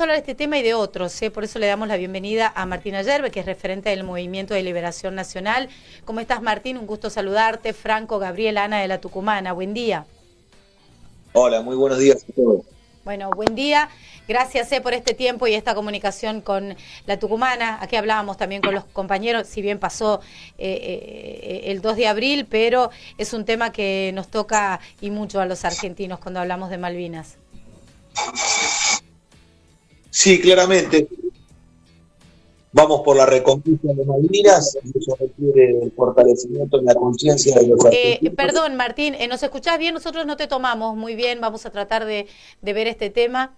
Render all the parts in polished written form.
a hablar de este tema y de otros, por eso le damos la bienvenida a Martín Ayerbe, que es referente del Movimiento de Liberación Nacional. ¿Cómo estás, Martín? Un gusto saludarte. Franco, Gabriel, Ana de la Tucumana. Buen día. Hola, muy buenos días a todos. Bueno, buen día. Gracias por este tiempo y esta comunicación con la Tucumana. Aquí hablábamos también con los compañeros, si bien pasó el 2 de abril, pero es un tema que nos toca y mucho a los argentinos cuando hablamos de Malvinas. Sí, claramente. Vamos por la reconquista de Malvinas, y eso requiere el fortalecimiento en la conciencia de los argentinos. Perdón, Martín, ¿nos escuchás bien? Nosotros no te tomamos muy bien, vamos a tratar de ver este tema.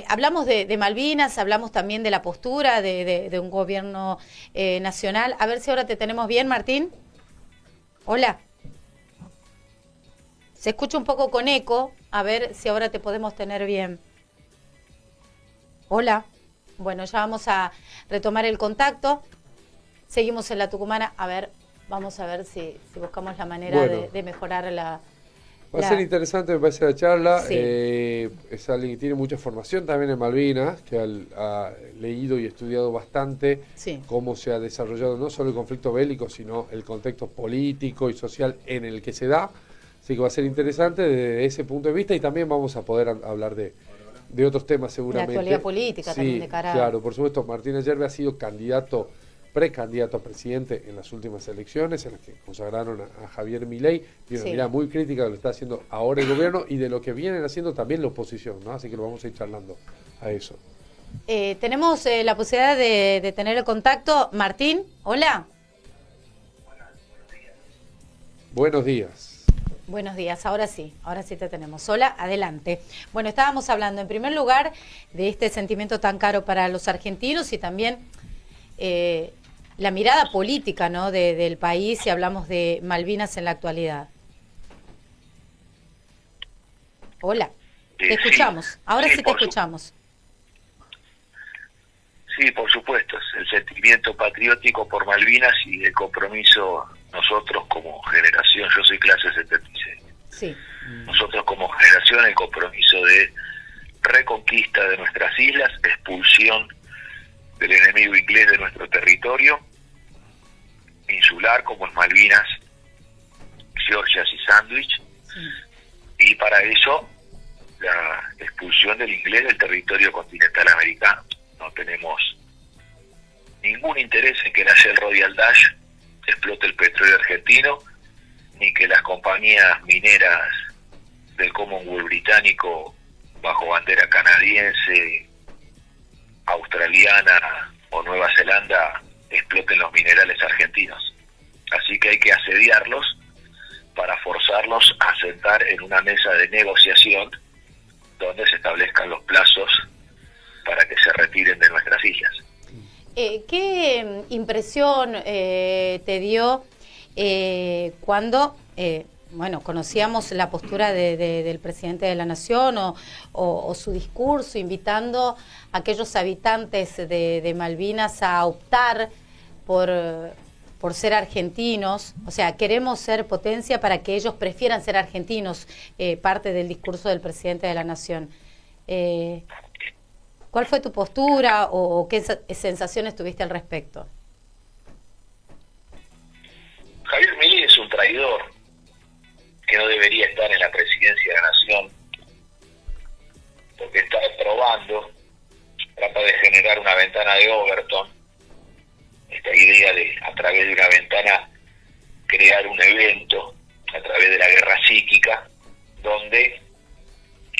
Hablamos de Malvinas, hablamos también de la postura de un gobierno nacional. A ver si ahora te tenemos bien, Martín. Hola. Se escucha un poco con eco, a ver si ahora te podemos tener bien. Hola. Bueno, ya vamos a retomar el contacto. Seguimos en la Tucumana. A ver, vamos a ver si buscamos la manera de mejorar la... Va a ser interesante, me parece, la charla. Sí. Es alguien que tiene mucha formación también en Malvinas, que ha leído y estudiado bastante cómo se ha desarrollado no solo el conflicto bélico, sino el contexto político y social en el que se da. Así que va a ser interesante desde ese punto de vista y también vamos a poder hablar de otros temas seguramente. La actualidad política también de cara. Claro, por supuesto, Martín Ayerbe ha sido precandidato a presidente en las últimas elecciones, en las que consagraron a Javier Milei, y una mirada muy crítica de lo que está haciendo ahora el gobierno y de lo que vienen haciendo también la oposición, ¿no? Así que lo vamos a ir charlando a eso. Tenemos la posibilidad de tener el contacto. Martín, hola. Buenos días. Buenos días, ahora sí te tenemos. Hola, adelante. Bueno, estábamos hablando en primer lugar de este sentimiento tan caro para los argentinos y también la mirada política, ¿no?, del país, si hablamos de Malvinas en la actualidad. Hola, te escuchamos, ahora sí te escuchamos. Sí, por supuesto, es el sentimiento patriótico por Malvinas y el compromiso nosotros como generación, yo soy clase 76. Sí. Nosotros como generación el compromiso de reconquista de nuestras islas, expulsión del enemigo inglés de nuestro territorio insular como es Malvinas, Georgias y Sandwich, y para eso la expulsión del inglés del territorio continental americano. No tenemos ningún interés en que la Shell Royal Dutch explote el petróleo argentino, ni que las compañías mineras del Commonwealth británico bajo bandera canadiense, australiana o Nueva Zelanda exploten los minerales argentinos. Así que hay que asediarlos para forzarlos a sentar en una mesa de negociación donde se establezcan los plazos para que se retiren de nuestras islas. ¿Qué impresión te dio cuando conocíamos la postura del presidente de la Nación o su discurso invitando a aquellos habitantes de Malvinas a optar por ser argentinos? O sea, queremos ser potencia para que ellos prefieran ser argentinos, parte del discurso del presidente de la Nación. ¿Cuál fue tu postura o qué sensaciones tuviste al respecto? Javier Milei es un traidor que no debería estar en la presidencia de la Nación porque está probando, trata de generar una ventana de Overton, esta idea de a través de una ventana crear un evento a través de la guerra psíquica donde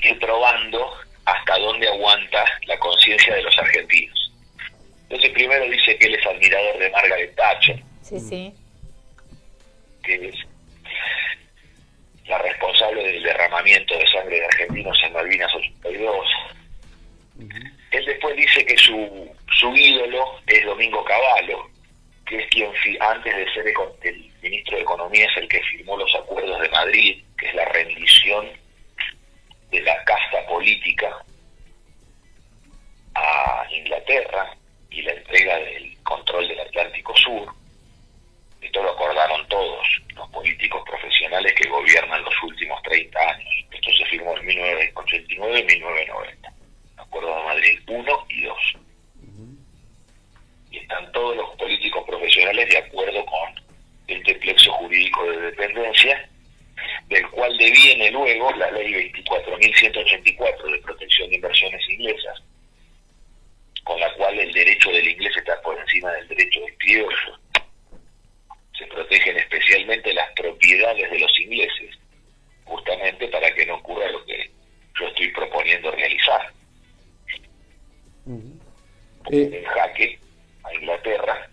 ir probando hasta dónde aguanta la conciencia de los argentinos. Entonces primero dice que él es admirador de Margaret Thatcher, que es la responsable del derramamiento de sangre de argentinos en Malvinas 82. Él después dice que su ídolo es Domingo Cavallo, que es quien antes de ser el ministro de Economía es el que firmó los acuerdos de Madrid, que es la rendición de la casta política a Inglaterra y la entrega del control del Atlántico Sur. Esto lo acordaron todos los políticos profesionales que gobiernan los últimos 30 años. Esto se firmó en 1989 y 1990, el Acuerdo de Madrid. Madrid 1 y 2. Y están todos los políticos profesionales de acuerdo con este plexo jurídico de dependencia, del cual deviene luego la ley 24.184 de protección de inversiones inglesas, con la cual el derecho del inglés está por encima del derecho del criollo. Se protegen especialmente las propiedades de los ingleses, justamente para que no ocurra lo que yo estoy proponiendo realizar. En jaque a Inglaterra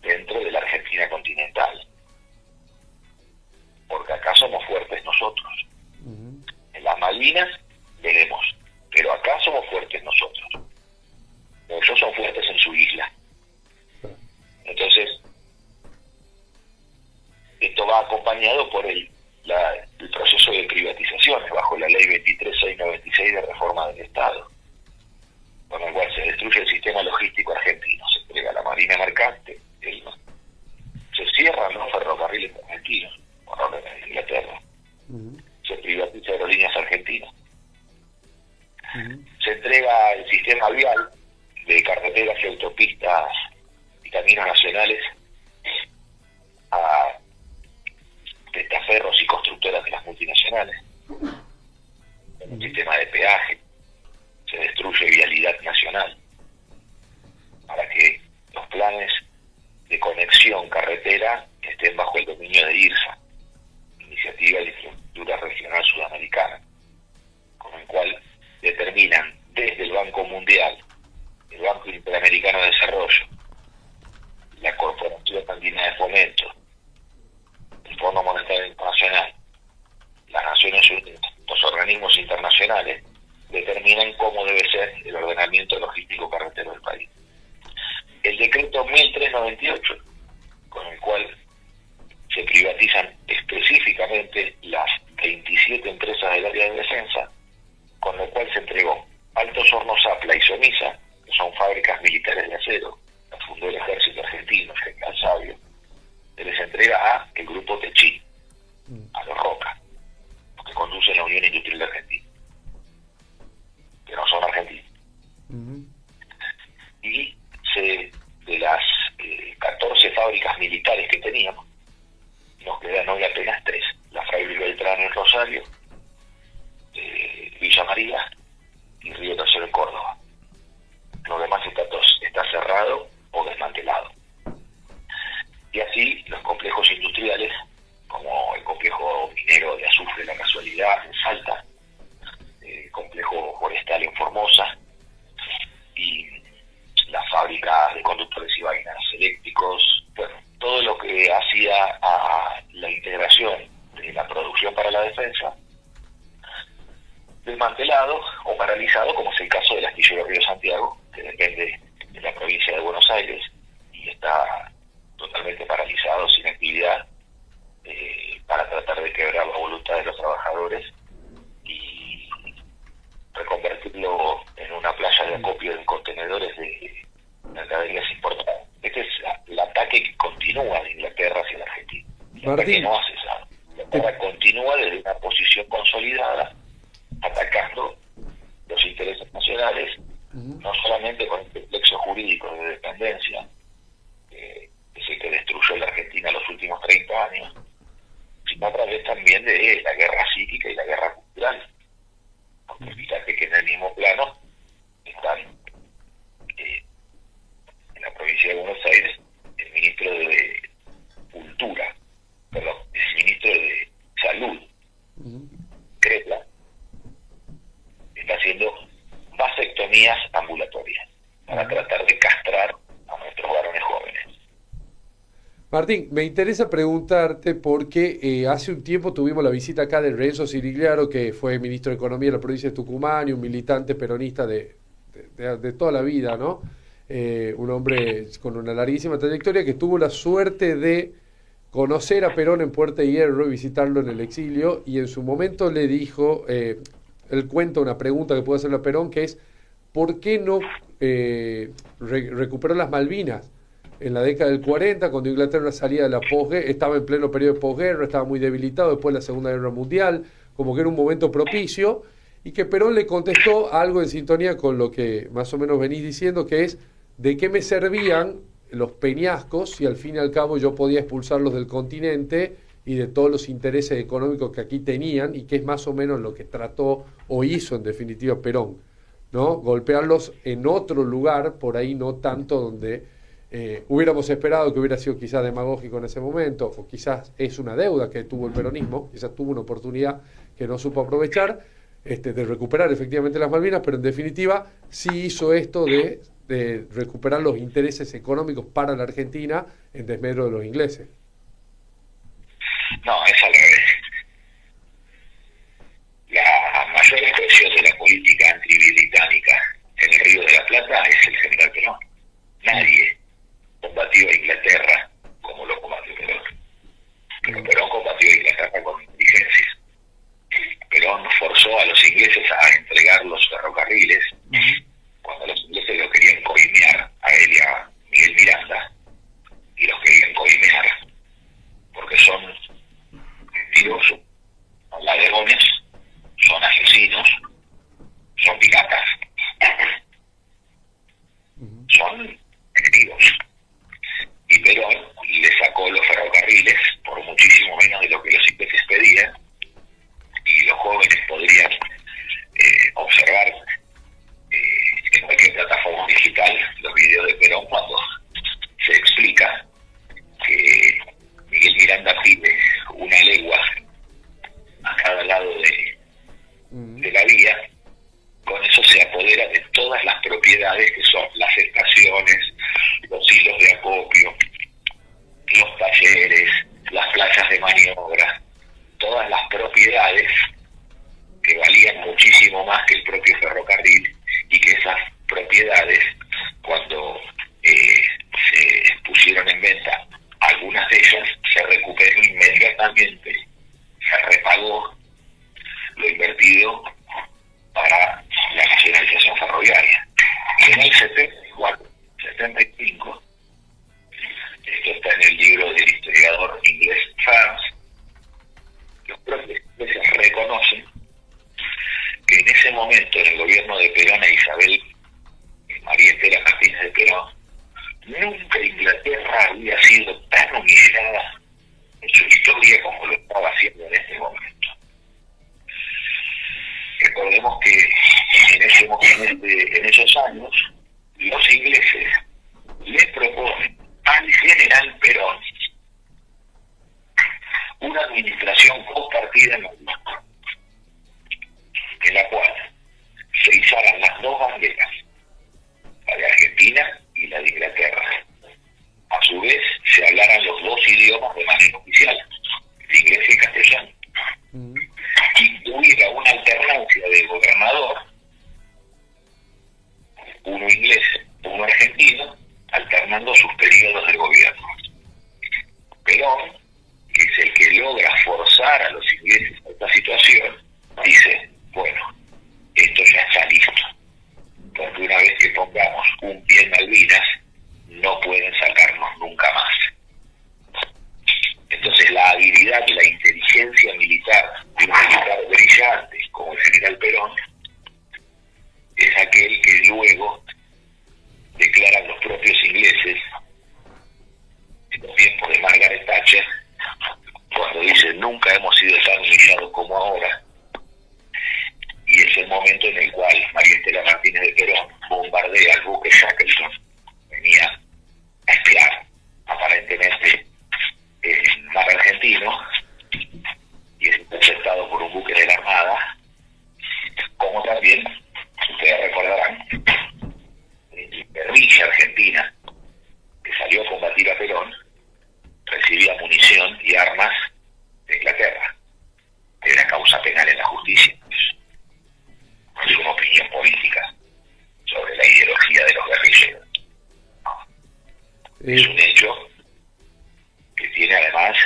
dentro de la Argentina continental. Porque acá somos fuertes nosotros. En las Malvinas veremos, pero acá somos fuertes nosotros. Ellos son fuertes en su isla. Entonces, esto va acompañado por el proceso de privatizaciones bajo la ley 23.696 de reforma del Estado, con el cual se destruye el sistema logístico argentino, se entrega la marina mercante, se cierran los ferrocarriles argentinos, por orden de Inglaterra, se privatiza Aerolíneas Argentinas, se entrega el sistema vial de carreteras y autopistas y caminos nacionales a testaferros y constructoras de las multinacionales, en un sistema de peaje. Se destruye vialidad nacional para que los planes de conexión carretera estén bajo el dominio de IRSA, Iniciativa de Infraestructura Regional Sudamericana, con el cual determinan desde el Banco Mundial, el Banco Interamericano de Desarrollo, la Corporación Andina de Fomento, el Fondo Monetario Internacional, las Naciones Unidas, los organismos internacionales, determinan cómo debe ser el ordenamiento logístico carretero del país. El decreto 1398, con el cual se privatizan específicamente las 27 empresas del área de defensa, con lo cual se entregó Altos Hornos Zapla y Somisa, que son fábricas militares de acero, las fundó el ejército argentino, el general Sabio, se les entrega a el grupo Techí, a los Roca, los que conducen la Unión Industrial de Argentina, que no son argentinos. Y de las 14 fábricas militares que teníamos, nos quedan hoy apenas 3, la Fray Luis Beltrán en Rosario, Villa María y Río Tercero en Córdoba. Lo demás está cerrado o desmantelado. Y así los complejos industriales, como el complejo minero de azufre La Casualidad en Salta, el complejo forestal en Formosa y las fábricas de conductores y vainas eléctricos, bueno, todo lo que hacía a la integración de la producción para la defensa, desmantelado o paralizado, como es el caso del astillero Río Santiago, que depende de la provincia de Buenos Aires y está totalmente paralizado, sin actividad, para tratar de quebrar la voluntad de los trabajadores y reconvertirlo en una playa de acopio de contenedores de mercaderías importadas. Este es el ataque que continúa de Inglaterra hacia la Argentina. El ataque no ha cesado. Inglaterra continúa desde una posición consolidada, atacando los intereses nacionales, no solamente con este plexo jurídico de dependencia, que es el que destruyó la Argentina los últimos 30 años, sino a través también de la guerra psíquica y la guerra cultural. Porque fíjate que en el mismo plano están en la provincia de Buenos Aires el ministro de Cultura, perdón, el ministro de Salud, Cretla, está haciendo vasectomías ambulatorias para tratar de castrar a nuestros varones jóvenes. Martín, me interesa preguntarte porque hace un tiempo tuvimos la visita acá de Renzo Cirigliaro, que fue ministro de Economía de la provincia de Tucumán y un militante peronista de toda la vida, ¿no? Un hombre con una larguísima trayectoria que tuvo la suerte de conocer a Perón en Puerta de Hierro y visitarlo en el exilio, y en su momento le dijo, él cuenta una pregunta que puede hacerle a Perón, que es ¿por qué no recuperó las Malvinas? En la década del 40, cuando Inglaterra salía de la posguerra, estaba en pleno periodo de posguerra, estaba muy debilitado después de la Segunda Guerra Mundial, como que era un momento propicio, y que Perón le contestó algo en sintonía con lo que más o menos venís diciendo, que es de qué me servían los peñascos si al fin y al cabo yo podía expulsarlos del continente y de todos los intereses económicos que aquí tenían, y que es más o menos lo que trató o hizo en definitiva Perón, ¿no? Golpearlos en otro lugar, por ahí no tanto donde hubiéramos esperado, que hubiera sido quizás demagógico en ese momento, o quizás es una deuda que tuvo el peronismo, quizás tuvo una oportunidad que no supo aprovechar, de recuperar efectivamente las Malvinas, pero en definitiva sí hizo esto de recuperar los intereses económicos para la Argentina en desmedro de los ingleses. No, es al revés. La mayor expresión de la política antibritánica en el Río de la Plata es el general Perón. Nadie combatió a Inglaterra como lo combatió Perón. Pero Perón combatió a Inglaterra con inteligencia. Perón forzó a los ingleses a entregar los ferrocarriles cuando los ingleses lo querían coimear a él y a Miguel Miranda, y los querían coimear porque son mentirosos, son ladrones, son asesinos, son piratas, son enemigos. Y Perón le sacó los ferrocarriles por muchísimo menos de lo que los ingleses pedían, y los jóvenes podrían observar en cualquier plataforma digital los videos de Perón cuando se explica que Miguel Miranda pide una legua a cada lado de la vía. Con eso se apodera de todas las propiedades que son las estaciones, los hilos de acopio, los talleres, las plazas de maniobra, todas las propiedades que valían muchísimo más que el propio ferrocarril, y que esas propiedades, cuando se pusieron en venta algunas de ellas, se recuperó inmediatamente, se repagó lo invertido para la nacionalización ferroviaria. Y en el 75, esto está en el libro del historiador inglés Farms, los propios ingleses reconocen que en ese momento, en el gobierno de Perón e Isabel María Estela Martínez de Perón, nunca Inglaterra había sido tan humillada en su historia como lo estaba haciendo en este momento. Recordemos que en esos años los ingleses les proponen al general Perón una administración compartida en la cual se izaran las dos banderas, la de Argentina y la de Inglaterra. A su vez, se hablaran los dos idiomas de manera oficial, el inglés y el castellano. Y hubiera una alternancia de gobernador, uno inglés, uno argentino, alternando sus periodos de gobierno. Perón, que es el que logra forzar a los ingleses a esta situación, dice: bueno, esto ya está listo, porque una vez que pongamos un pie en Malvinas, no pueden sacarnos nunca más. Entonces la habilidad y la inteligencia militar de un militar brillante como el general Perón es aquel que luego declaran los propios ingleses en los tiempos de Margaret Thatcher, cuando dicen: nunca hemos sido tan humillados como ahora. Y es el momento en el cual María Estela Martínez de Perón bombardea el buque Shackleton, venía a espiar aparentemente en mar argentino, y es interceptado por un buque de la Armada, como también, ustedes recordarán, la guerrilla argentina que salió a combatir a Perón recibía munición y armas de Inglaterra. Era causa penal en la justicia. No es una opinión política sobre la ideología de los guerrilleros. Es un hecho que tiene además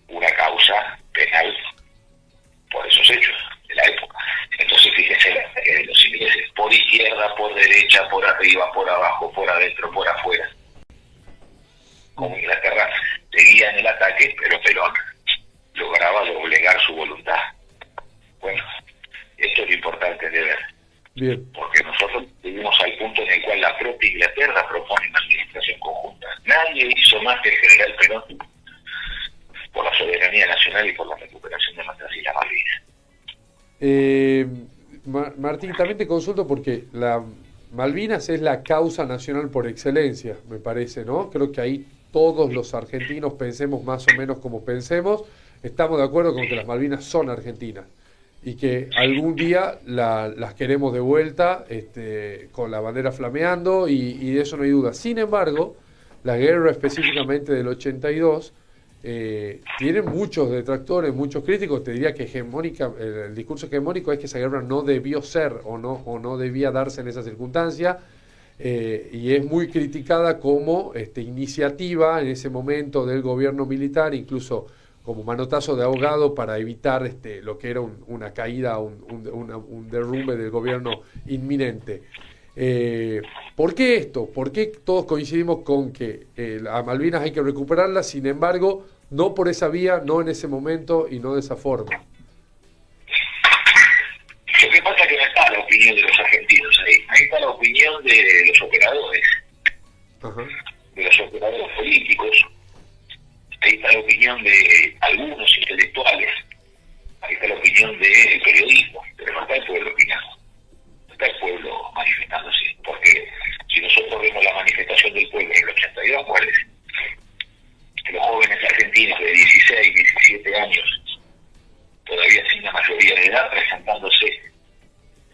una causa penal por esos hechos de la época. Entonces fíjense la ataque de los ingleses: por izquierda, por derecha, por arriba, por abajo, por adentro, por afuera. Como Inglaterra seguía en el ataque, pero Perón lograba doblegar su voluntad. Bueno, esto le Bien. Porque nosotros vivimos al punto en el cual la propia Inglaterra propone una administración conjunta. Nadie hizo más que el general Perón por la soberanía nacional y por la recuperación de nuestras Islas Malvinas. Martín, también te consulto porque la Malvinas es la causa nacional por excelencia, me parece, ¿no? Creo que ahí todos los argentinos, pensemos más o menos como pensemos, estamos de acuerdo con que las Malvinas son argentinas y que algún día las queremos de vuelta, con la bandera flameando, y de eso no hay duda. Sin embargo, la guerra específicamente del 82 tiene muchos detractores, muchos críticos. Te diría que el discurso hegemónico es que esa guerra no debió ser o no debía darse en esa circunstancia, y es muy criticada como iniciativa en ese momento del gobierno militar, incluso como manotazo de ahogado para evitar lo que era una caída, un derrumbe del gobierno inminente. ¿Por qué esto? ¿Por qué todos coincidimos con que a Malvinas hay que recuperarla, sin embargo, no por esa vía, no en ese momento y no de esa forma? Lo que pasa es que no está la opinión de los argentinos ahí. Ahí está la opinión de los operadores, Ajá. de los operadores políticos. Ahí está la opinión de algunos intelectuales. Ahí está la opinión del periodismo. Pero no está el pueblo opinando. No está el pueblo manifestándose. Porque si nosotros vemos la manifestación del pueblo en el 82, ¿cuál es? Que los jóvenes argentinos de 16, 17 años, todavía sin la mayoría de edad, presentándose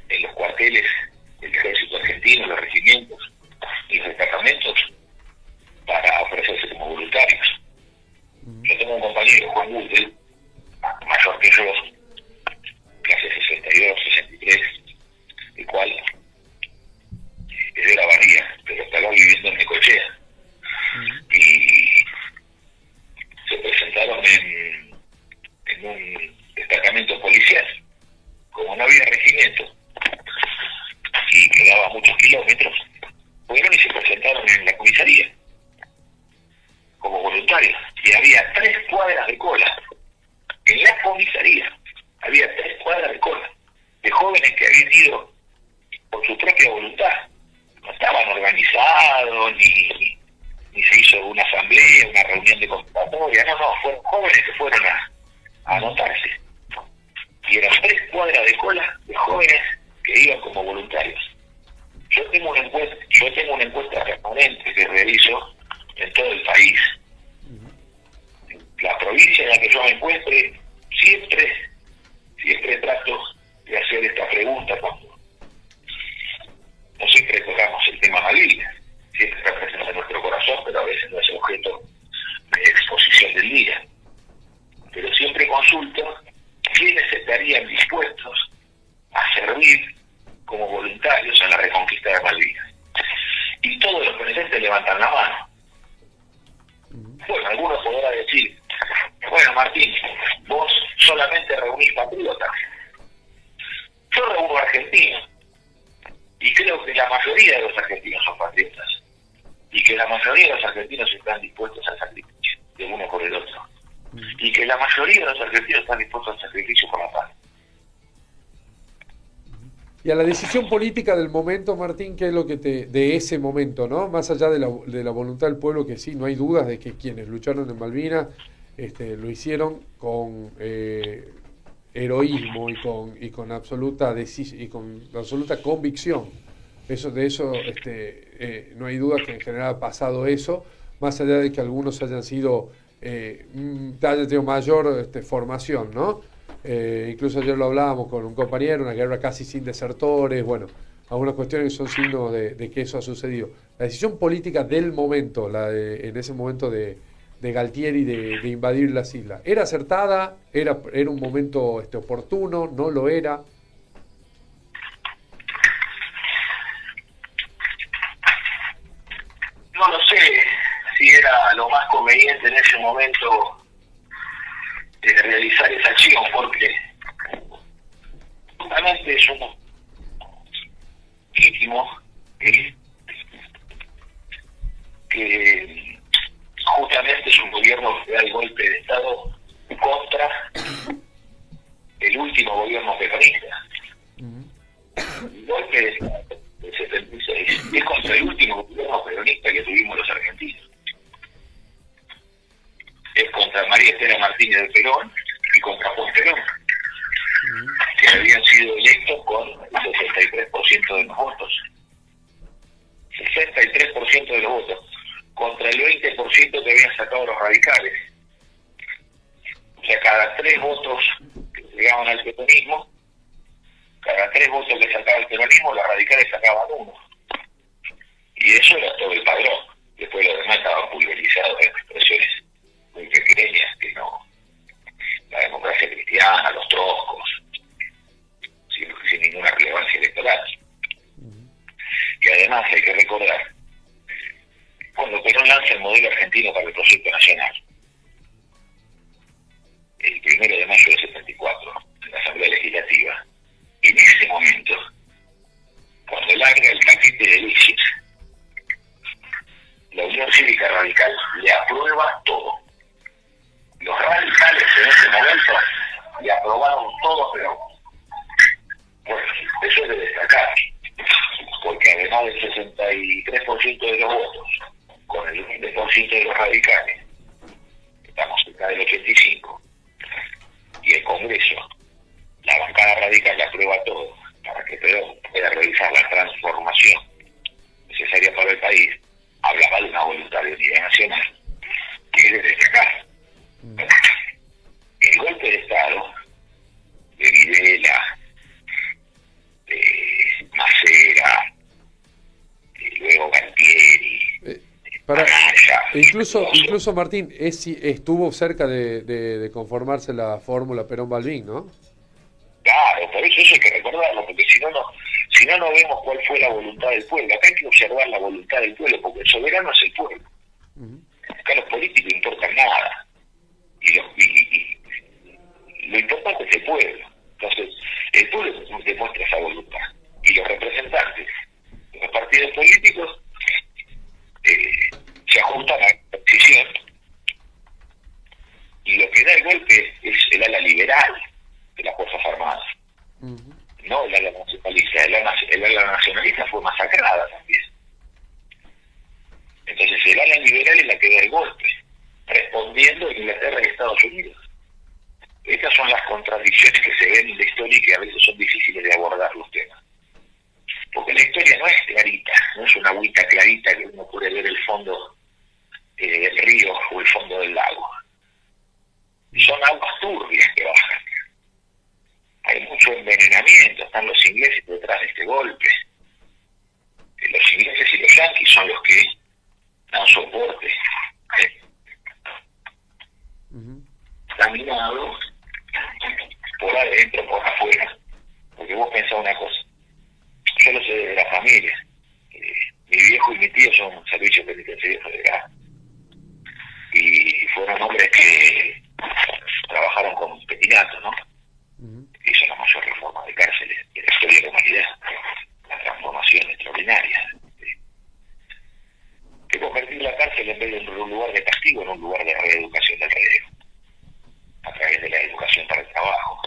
en los cuarteles del ejército argentino, los regimientos y los destacamentos para ofrecerse como voluntarios. Yo tengo un compañero, Juan Gürtel, mayor que yo, clase 62, 63, el cual es de la Bahía, pero estaba viviendo en Necochea. Y se presentaron en un destacamento policial. Como no había regimiento y quedaba muchos kilómetros, fueron y se presentaron en la comisaría como voluntarios, y había 3 cuadras de cola. En la comisaría había 3 cuadras de cola de jóvenes que habían ido por su propia voluntad. No estaban organizados, ni se hizo una asamblea, una reunión de convocatoria, no, fueron jóvenes que fueron a anotarse. Y eran 3 cuadras de cola de jóvenes que iban como voluntarios. Yo tengo una encuesta permanente que realizo en todo el país. La provincia en la que yo me encuentre, siempre trato de hacer esta pregunta cuando no siempre tocamos el tema Malvinas, siempre está presente en nuestro corazón, pero a veces no es objeto de exposición del día. Pero siempre consulto quiénes estarían dispuestos a servir como voluntarios en la reconquista de Malvinas. Y todos los presentes levantan la mano. Bueno, algunos podrán decir, bueno, Martín, vos solamente reunís patriotas. Yo reúno argentinos. Y creo que la mayoría de los argentinos son patriotas. Y que la mayoría de los argentinos están dispuestos al sacrificio de uno por el otro. Y que la mayoría de los argentinos están dispuestos al sacrificio por la paz. Y a la decisión política del momento, Martín, ¿qué es lo que de ese momento, ¿no? Más allá de la voluntad del pueblo, que sí, no hay dudas de que quienes lucharon en Malvinas lo hicieron con heroísmo y con absoluta convicción. De eso no hay duda que en general ha pasado eso, más allá de que algunos hayan tenido mayor formación, ¿no? Incluso ayer lo hablábamos con un compañero, una guerra casi sin desertores, bueno, algunas cuestiones que son signos de que eso ha sucedido. La decisión política del momento, en ese momento de Galtieri de invadir las islas, ¿era acertada? ¿Era un momento oportuno? ¿No lo era? No lo sé si era lo más conveniente en ese momento realizar esa acción, porque justamente es un legítimo que justamente es un gobierno que da el golpe de Estado contra el último gobierno peronista. el golpe del 76 es contra el último gobierno peronista que tuvimos los argentinos. Es contra María Estela Martínez de Perón y contra Juan Perón, que habían sido electos con el 63% de los votos. 63% de los votos, contra el 20% que habían sacado los radicales. O sea, cada 3 votos que llegaban al peronismo, cada 3 votos que sacaba el peronismo, los radicales sacaban 1. Y eso era todo el padrón. Después lo demás estaba pulverizado en expresiones muy pequeñas, que no, la democracia cristiana, los troscos, sin ninguna relevancia electoral. Y además hay que recordar, cuando Perón lanza el modelo argentino para el proyecto nacional, el 1 de mayo del 74, en la Asamblea Legislativa, en ese momento, cuando larga el paquete de leyes, la Unión Cívica Radical le aprueba todo. Los radicales en ese momento le aprobaron todo, pero bueno, eso es de destacar, porque además del 63% de los votos, con el 20% de los radicales, estamos cerca del 85%, y el Congreso, la bancada radical le aprueba todo, para que Perón pueda realizar la transformación necesaria para el país, hablaba de una voluntad de unidad nacional, que es de destacar. El golpe de Estado de Videla, de Macera, luego Galtieri, incluso Martín estuvo cerca de conformarse la fórmula Perón-Balbín, ¿no? Claro, por eso hay que recordarlo, porque si no vemos cuál fue la voluntad del pueblo. Acá hay que observar la voluntad del pueblo, porque el soberano es el pueblo. Acá los políticos no importan nada. Y lo importante es el pueblo. Entonces, el pueblo demuestra esa voluntad. Y los representantes de los partidos políticos se ajustan a la decisión. Y lo que da el golpe es el ala liberal de las Fuerzas Armadas. No el ala nacionalista. El ala nacionalista fue masacrada también. Entonces, el ala liberal es la que da el golpe, respondiendo a Inglaterra y Estados Unidos. Estas son las contradicciones que se ven en la historia y que a veces son difíciles de abordar los temas. Porque la historia no es clarita, no es una agüita clarita que uno puede ver el fondo del río o el fondo del lago. Son aguas turbias que bajan. Hay mucho envenenamiento, están los ingleses detrás de este golpe. Los ingleses y los yanquis son los que dan soporte. Están minados por adentro, por afuera. Porque vos pensás una cosa. Yo lo sé de la familia. Mi viejo y mi tío son servicios penitenciarios federales. Y fueron hombres que trabajaron con Petinato, ¿no? Hizo la mayor reforma de cárceles de la historia de la humanidad. La transformación extraordinaria. Que convertir la cárcel en vez de un lugar de castigo en un lugar de reeducación del relevo. A través de la educación para el trabajo.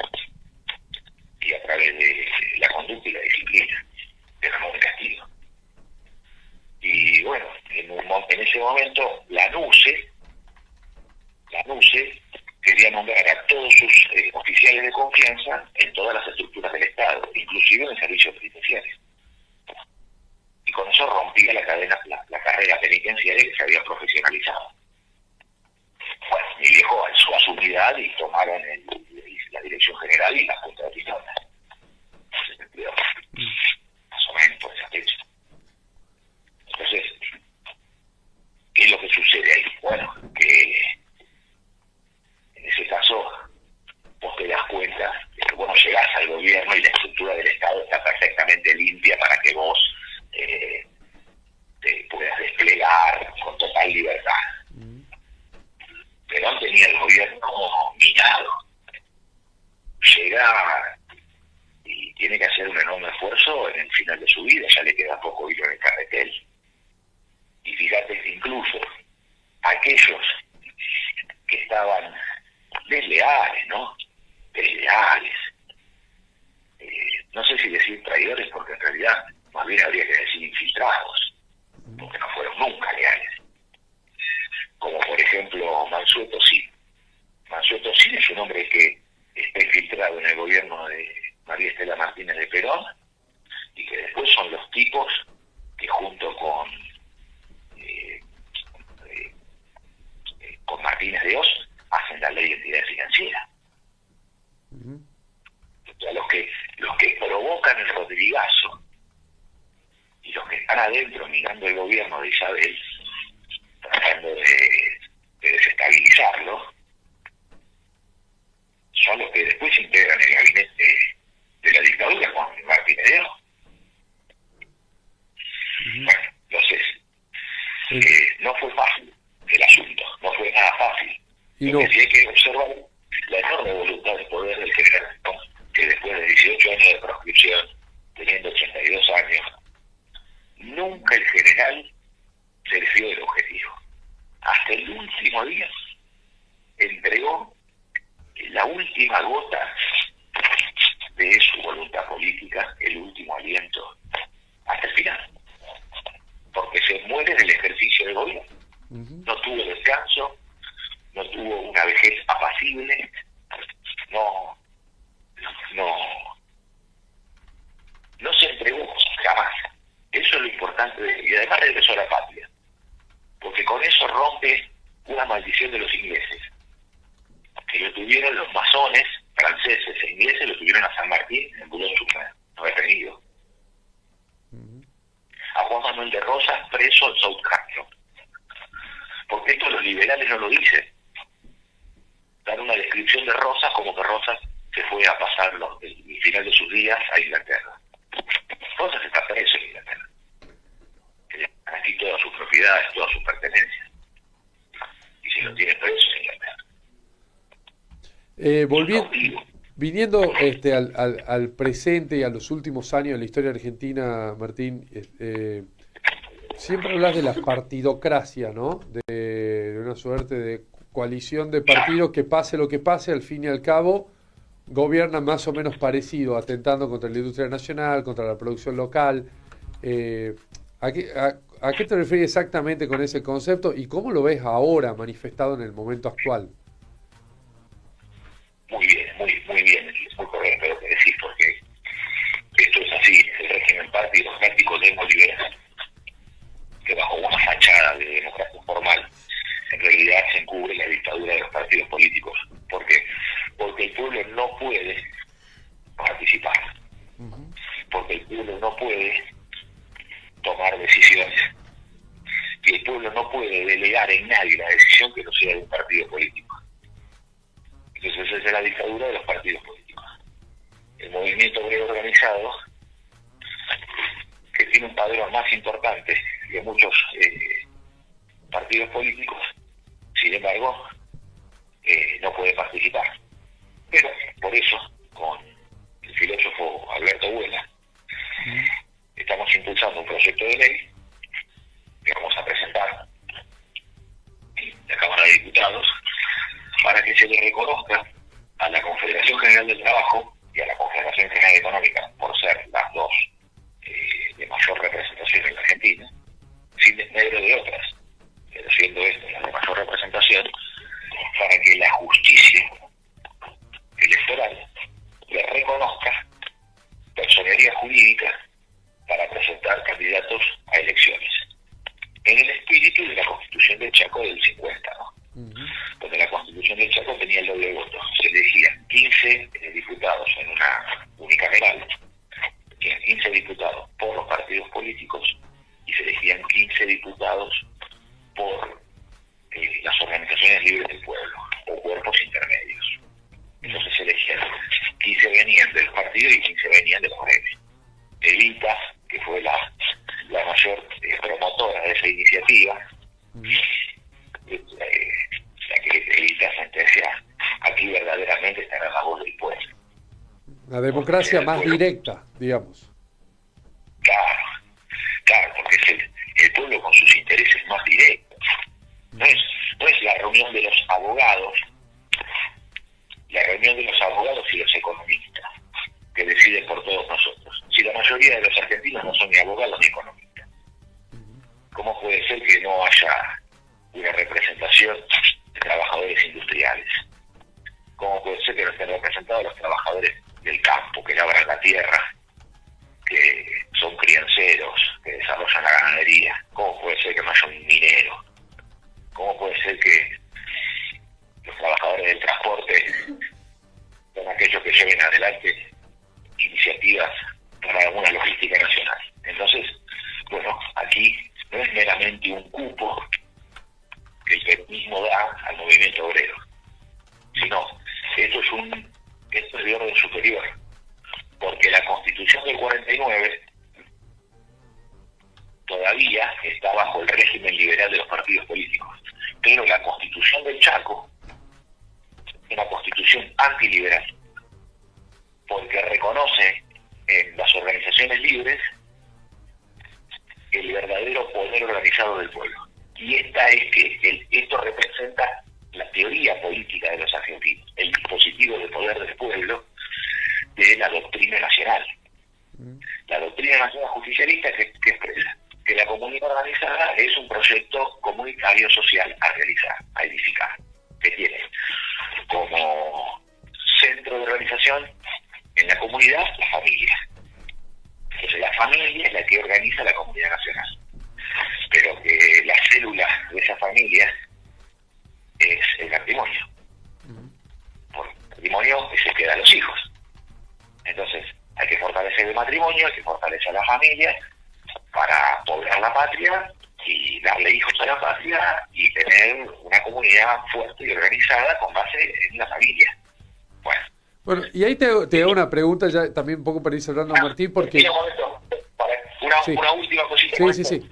Y a través de la conducta y la disciplina. Pero no de castigo. Y bueno, en ese momento la NUCE quería nombrar a todos sus oficiales de confianza en todas las estructuras del Estado, inclusive en servicios penitenciarios. Y con eso rompía la carrera penitenciaria que se había profesionalizado. Bueno, mi viejo alzó a su unidad y tomaron la dirección general y la junta de pistolas. Más o menos por esa fecha. Entonces, ¿qué es lo que sucede ahí? Bueno, que en ese caso vos te das cuenta de que bueno, llegás al gobierno y la estructura del Estado está perfectamente limpia para que vos te puedas desplegar con total libertad. Perón tenía el gobierno minado. Llega y tiene que hacer un enorme esfuerzo en el final de su vida, ya le queda poco hilo en el carretel. Y fíjate que incluso aquellos que estaban desleales, ¿no? Desleales. No sé si fácil decir traidores porque en realidad más bien habría que decir infiltrados, porque no fueron nunca leales. Como por ejemplo Mansueto Sin. Mansueto Sin es un hombre que está infiltrado en el gobierno de María Estela Martínez de Perón y que después son los tipos que junto con Martínez de Oz hacen la ley de entidad financiera. O sea, los que provocan el rodrigazo y los que están adentro mirando el gobierno de Isabel tratando de desestabilizarlo son los que después integran el gabinete de la dictadura con Martínez de Oz. Bueno, entonces no fue fácil el asunto, no fue nada fácil. Lo que sí hay que observar la enorme voluntad de poder del general, que después de 18 años de proscripción, teniendo 82 años, nunca el general se desvió del objetivo. Hasta el último día entregó la última gota de su voluntad política, el último aliento, hasta el final. Porque se muere en el ejercicio del gobierno. No tuvo descanso, no tuvo una vejez apacible, no se entregó jamás. Eso es lo importante, y además regresó a la patria, porque con eso rompe una maldición de los ingleses, que lo tuvieron los masones franceses e ingleses, lo tuvieron a San Martín en Boulogne-sur-Mer, retenido. A Juan Manuel de Rosas preso en Southampton. Porque esto los liberales no lo dicen. Dan una descripción de Rosas como que Rosas se fue a pasar el final de sus días a Inglaterra. Rosas está preso en Inglaterra. Aquí todas sus propiedades, todas sus pertenencias. Y si lo tiene preso en Inglaterra. Viniendo al presente y a los últimos años de la historia argentina, Martín, siempre hablas de la partidocracia, ¿no? De una suerte de coalición de partidos que pase lo que pase, al fin y al cabo, gobiernan más o menos parecido, atentando contra la industria nacional, contra la producción local. ¿A qué te refieres exactamente con ese concepto y cómo lo ves ahora manifestado en el momento actual? Muy bien, muy bien, es muy correcto lo que decís, porque esto es así, el régimen partidocrático neoliberal, que bajo una fachada de democracia formal, en realidad se encubre la dictadura de los partidos políticos. ¿Por qué? Porque el pueblo no puede participar, porque el pueblo no puede tomar decisiones, y el pueblo no puede delegar en nadie la decisión que no sea de un partido político. Entonces esa es la dictadura de los partidos políticos. El movimiento obrero organizado, que tiene un padrón más importante que muchos partidos políticos, sin embargo, no puede participar. Pero por eso, con el filósofo Alberto Buena, estamos impulsando un proyecto de ley que vamos a presentar en la Cámara de Diputados para que se le reconozca a la Confederación General del Trabajo y a la Confederación General Económica, por ser las dos de mayor representación en la Argentina, sin desmedro de otras, pero siendo esta la de mayor representación, para que la justicia electoral le reconozca personería jurídica para presentar candidatos a elecciones, en el espíritu de la Constitución del Chaco del 50, ¿no? Donde la Constitución del Chaco tenía el doble voto. Se elegían 15 diputados en una unicameral, 15 diputados por los partidos políticos y se elegían 15 diputados por las organizaciones libres del pueblo o cuerpos intermedios. Entonces se elegían 15 venían del partido y 15 venían de los gremios. Evita, que fue la mayor promotora de esa iniciativa, la que Evita sentencia, aquí verdaderamente estará la voz del pueblo. La democracia más directa, digamos. Claro, porque es el pueblo con sus intereses más directos. No es la reunión de los abogados, y los economistas, que deciden por todos nosotros. mayoría de los argentinos no son ni abogados ni economistas. ¿Cómo puede ser que no haya una representación de trabajadores industriales? ¿Cómo puede ser que no estén representados los trabajadores del campo, que labran la tierra, que son crianceros, que desarrollan la ganadería? ¿Cómo puede ser que no haya un minero? ¿Cómo puede ser que los trabajadores del transporte son aquellos que lleven adelante iniciativas para una logística nacional? Entonces, bueno, aquí no es meramente un cupo que el peronismo da al movimiento obrero, sino esto es de orden superior, porque la Constitución del 49 todavía está bajo el régimen liberal de los partidos políticos, pero la Constitución del Chaco es una Constitución antiliberal, porque reconoce en las organizaciones libres el verdadero poder organizado del pueblo. Y esto representa la teoría política de los argentinos, el dispositivo de poder del pueblo de la doctrina nacional. La doctrina nacional justicialista que expresa que la comunidad organizada es un proyecto comunitario social a realizar, a edificar, que tiene como centro de organización en la comunidad la familia. Entonces la familia es la que organiza la comunidad nacional, pero que la célula de esa familia es el matrimonio. Por el matrimonio se queda a los hijos. Entonces hay que fortalecer el matrimonio, hay que fortalecer a la familia para poblar la patria y darle hijos a la patria y tener una comunidad fuerte y organizada con base en la familia. Bueno, y ahí te hago una pregunta ya también un poco para ir cerrando, Martín, porque... Mira, un momento, una última cosita. Sí.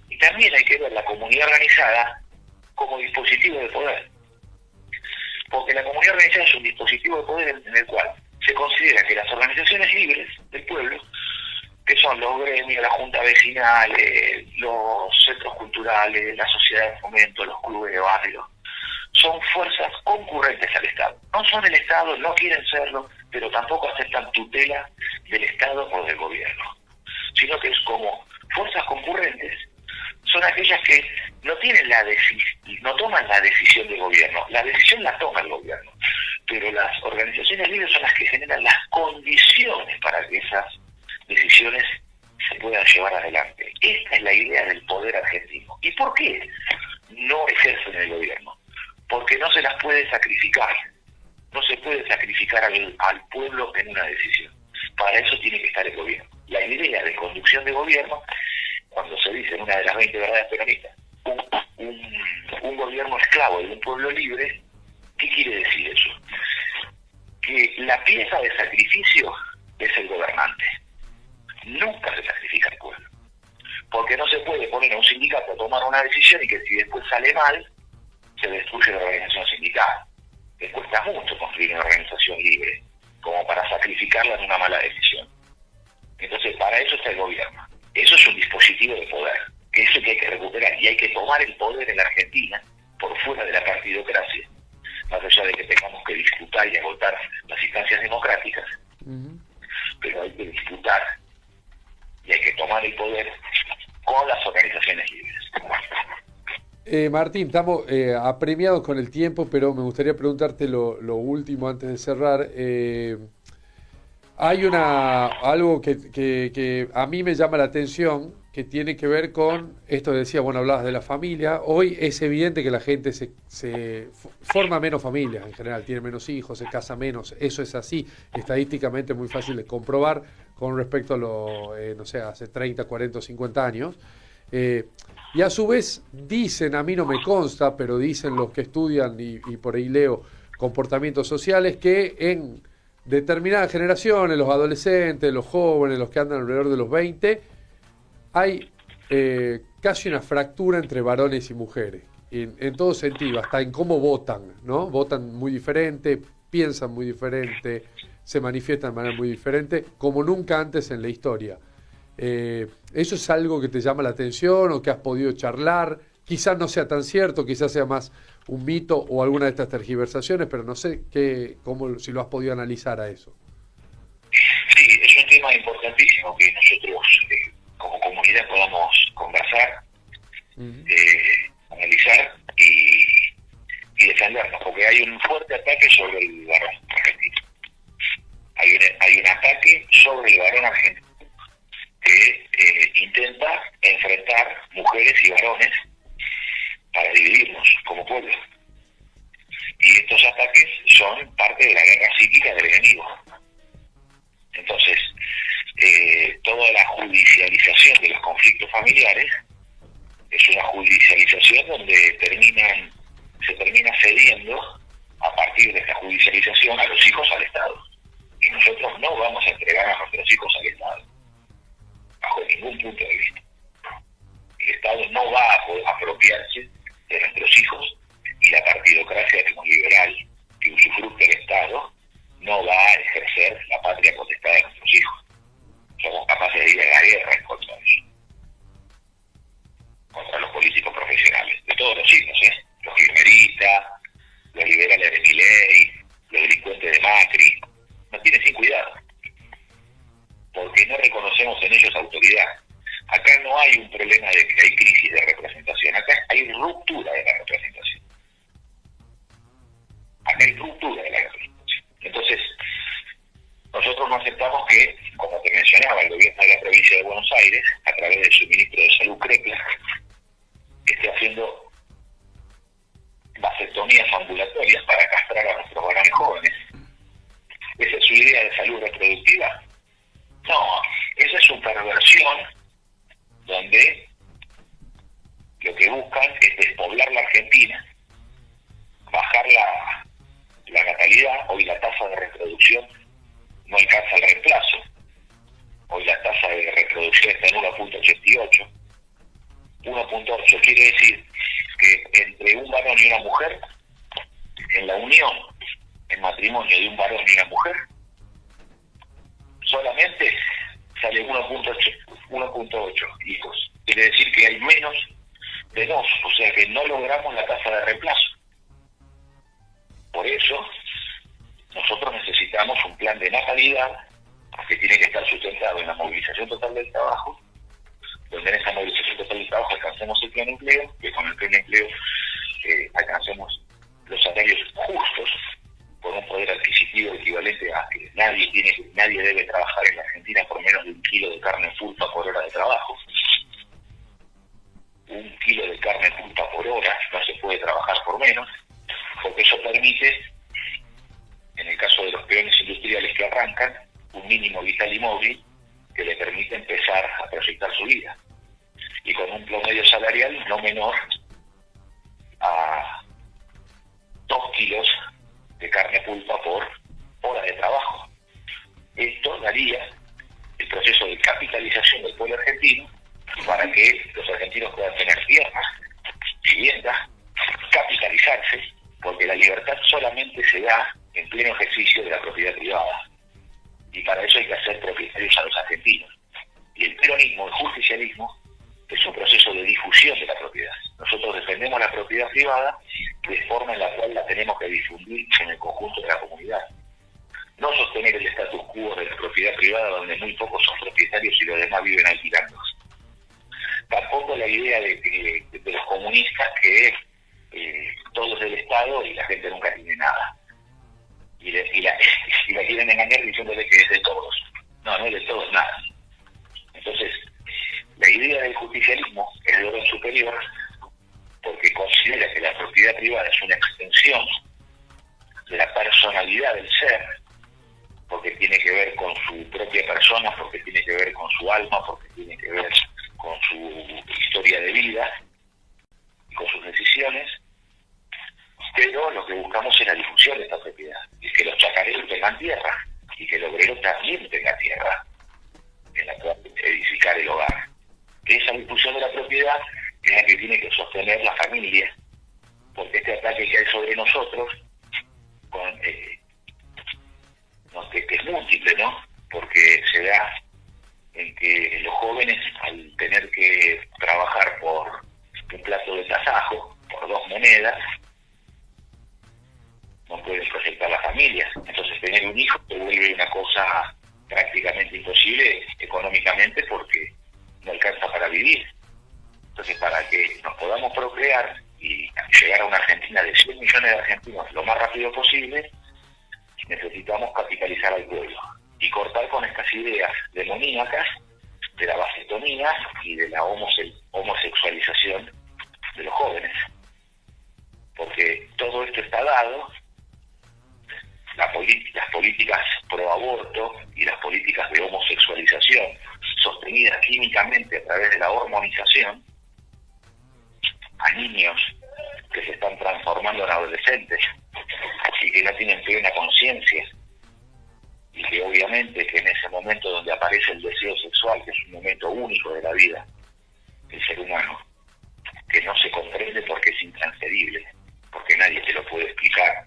Y también hay que ver la comunidad organizada como dispositivo de poder. Porque la comunidad organizada es un dispositivo de poder en el cual se considera que las organizaciones libres del pueblo, que son los gremios, la junta vecinal, los centros culturales, la sociedad de fomento, los clubes de barrio, son fuerzas concurrentes al Estado. No son el Estado, no quieren serlo, pero tampoco aceptan tutela del Estado o del gobierno, sino que es como fuerzas concurrentes, son aquellas que no toman la decisión del gobierno, la decisión la toma el gobierno, pero las organizaciones libres son las que generan las condiciones para que esas decisiones se puedan llevar adelante. Esta es la idea del poder argentino. ¿Y por qué no ejercen el gobierno? Porque no se las puede sacrificar. No se puede sacrificar al pueblo en una decisión. Para eso tiene que estar el gobierno. La idea de conducción de gobierno, cuando se dice en una de las 20 verdades peronistas, un gobierno esclavo de un pueblo libre, ¿qué quiere decir eso? Que la pieza de sacrificio es el gobernante. Nunca se sacrifica al pueblo. Porque no se puede poner a un sindicato a tomar una decisión y que si después sale mal, se destruye la organización sindical. Les cuesta mucho construir una organización libre como para sacrificarla en una mala decisión. Entonces, para eso está el gobierno. Eso es un dispositivo de poder, que es el que hay que recuperar, y hay que tomar el poder en la Argentina por fuera de la partidocracia, más allá de que tengamos que disputar y agotar las instancias democráticas, pero hay que disputar y hay que tomar el poder con las organizaciones libres. Martín, estamos apremiados con el tiempo, pero me gustaría preguntarte lo último antes de cerrar. Hay algo que a mí me llama la atención, que tiene que ver con esto que decía, bueno, hablabas de la familia. Hoy es evidente que la gente se forma menos familias en general, tiene menos hijos, se casa menos. Eso es así, estadísticamente muy fácil de comprobar con respecto a hace 30, 40 o 50 años. Y a su vez dicen, a mí no me consta, pero dicen los que estudian y por ahí leo comportamientos sociales, que en determinadas generaciones, los adolescentes, los jóvenes, los que andan alrededor de los 20, hay casi una fractura entre varones y mujeres, en todo sentido, hasta en cómo votan, ¿no? Votan muy diferente, piensan muy diferente, se manifiestan de manera muy diferente, como nunca antes en la historia. ¿Eso es algo que te llama la atención o que has podido charlar? Quizás no sea tan cierto, quizás sea más un mito o alguna de estas tergiversaciones, pero no sé si lo has podido analizar a eso. Sí, tema importantísimo que nosotros como comunidad podamos conversar, analizar y defendernos, porque hay un fuerte ataque sobre el varón argentino. Hay un ataque sobre el varón argentino que intenta enfrentar mujeres y varones para dividirnos como pueblo. Y estos ataques son parte de la guerra psíquica del enemigo. Entonces, toda la judicialización de los conflictos familiares es una judicialización donde se termina cediendo a partir de esta judicialización a los hijos al Estado. Y nosotros no vamos a entregar a nuestros hijos al Estado, bajo ningún punto de vista. El Estado no va a poder apropiarse de nuestros hijos, y la partidocracia neoliberal que usufructa el Estado no va a ejercer la patria potestad de nuestros hijos. Somos capaces de ir a la guerra en contra de eso, contra los políticos profesionales, de todos los signos, los kirchneristas, los liberales de Milei, los delincuentes de Macri. Nos tiene sin cuidado, porque no reconocemos en ellos autoridad. Acá no hay un problema de que hay crisis de representación, acá hay ruptura de la representación. Acá hay ruptura de la representación. Entonces, nosotros no aceptamos que, como te mencionaba, el gobierno de la provincia de Buenos Aires, a través de su ministro de Salud, Krepler, esté haciendo vasectomías ambulatorias para castrar a nuestros varones jóvenes. ¿Esa es su idea de salud reproductiva? No, esa es su perversión, donde lo que buscan es despoblar la Argentina, bajar la natalidad. Hoy la tasa de reproducción no alcanza el reemplazo. Hoy la tasa de reproducción está en 1.88. 1.8 quiere decir que entre un varón y una mujer, en la unión, en matrimonio de un varón y una mujer, solamente sale 1.8 hijos. Quiere decir que hay menos de 2, o sea que no logramos la tasa de reemplazo. Por eso, nosotros necesitamos un plan de natalidad que tiene que estar sustentado en la movilización total del trabajo, donde en esa movilización total del trabajo alcancemos el pleno empleo, que con el pleno empleo alcancemos los salarios justos, con un poder adquisitivo equivalente a que nadie debe trabajar en la Argentina por menos de 1 kilo de carne pulpa por hora de trabajo. 1 kilo de carne pulpa por hora, no se puede trabajar por menos, porque eso permite, en el caso de los peones industriales que arrancan, un mínimo vital y móvil que le permite empezar a proyectar su vida, y con un promedio salarial no menor a 2 kilos de carne pulpa por hora de trabajo. Esto daría el proceso de capitalización del pueblo argentino para que los argentinos puedan tener tierras, viviendas, capitalizarse, porque la libertad solamente se da en pleno ejercicio de la propiedad privada. Y para eso hay que hacer propietarios a los argentinos. Y el peronismo, el justicialismo, es un proceso de difusión de la propiedad. Nosotros defendemos la propiedad privada de forma en la cual la tenemos que difundir en el conjunto de la comunidad. No sostener el status quo de la propiedad privada donde muy pocos son propietarios y los demás viven alquilando. Tampoco la idea de los comunistas que todo es del Estado y la gente nunca tiene nada. Y la quieren engañar diciéndole que es de todos. No, no es de todos nada. Entonces, la idea del justicialismo es de orden superior porque considera que la propiedad privada es una extensión de la personalidad del ser, porque tiene que ver con su propia persona, porque tiene que ver con su alma, porque tiene que ver con su historia de vida y con sus decisiones. Pero lo que buscamos es la difusión de esta propiedad, y que los chacareros tengan tierra, y que el obrero también tenga tierra en la cual edificar el hogar. Esa difusión de la propiedad es la que tiene que sostener la familia, porque este ataque que hay sobre nosotros, que es múltiple, ¿no? Porque se da en que los jóvenes, al tener que trabajar por un plato de tasajo, por 2 monedas, no pueden proyectar la familia. Entonces tener un hijo se vuelve una cosa prácticamente imposible económicamente porque no alcanza para vivir. Entonces, para que nos podamos procrear y llegar a una Argentina de 100 millones de argentinos lo más rápido posible, necesitamos capitalizar al pueblo y cortar con estas ideas demoníacas de la vasectomía y de la homosexualización de los jóvenes. Porque todo esto está dado, las políticas pro aborto y las políticas de homosexualización sostenidas químicamente a través de la hormonización a niños que se están transformando en adolescentes y que no tienen plena conciencia, y que obviamente que en ese momento donde aparece el deseo sexual, que es un momento único de la vida del ser humano, que no se comprende porque es intransferible, porque nadie te lo puede explicar,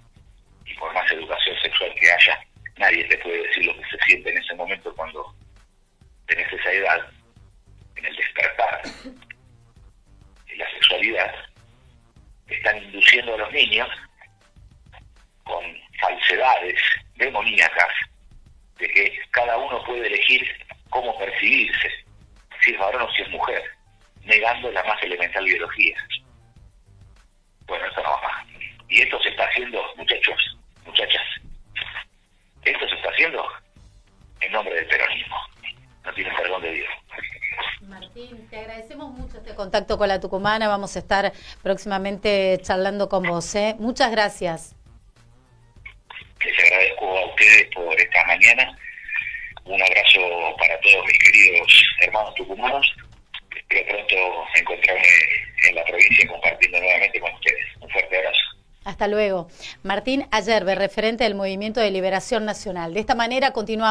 y por más educación sexual que haya, nadie te puede decir lo que se siente en ese momento cuando tenés esa edad, en el despertar, en la sexualidad. Están induciendo a los niños con falsedades demoníacas de que cada uno puede elegir cómo percibirse, si es varón o si es mujer, negando la más elemental biología. Bueno, esto no va más. Y esto se está haciendo, muchachos, muchachas, esto se está haciendo en nombre del peronismo. No tienen perdón de Dios. Martín, te agradecemos mucho este contacto con la tucumana. Vamos a estar próximamente charlando con vos. Muchas gracias. Les agradezco a ustedes por esta mañana. Un abrazo para todos mis queridos hermanos tucumanos. Espero pronto encontrarme en la provincia compartiendo nuevamente con ustedes. Un fuerte abrazo. Hasta luego. Martín Ayerbe, referente del Movimiento de Liberación Nacional. De esta manera continuamos.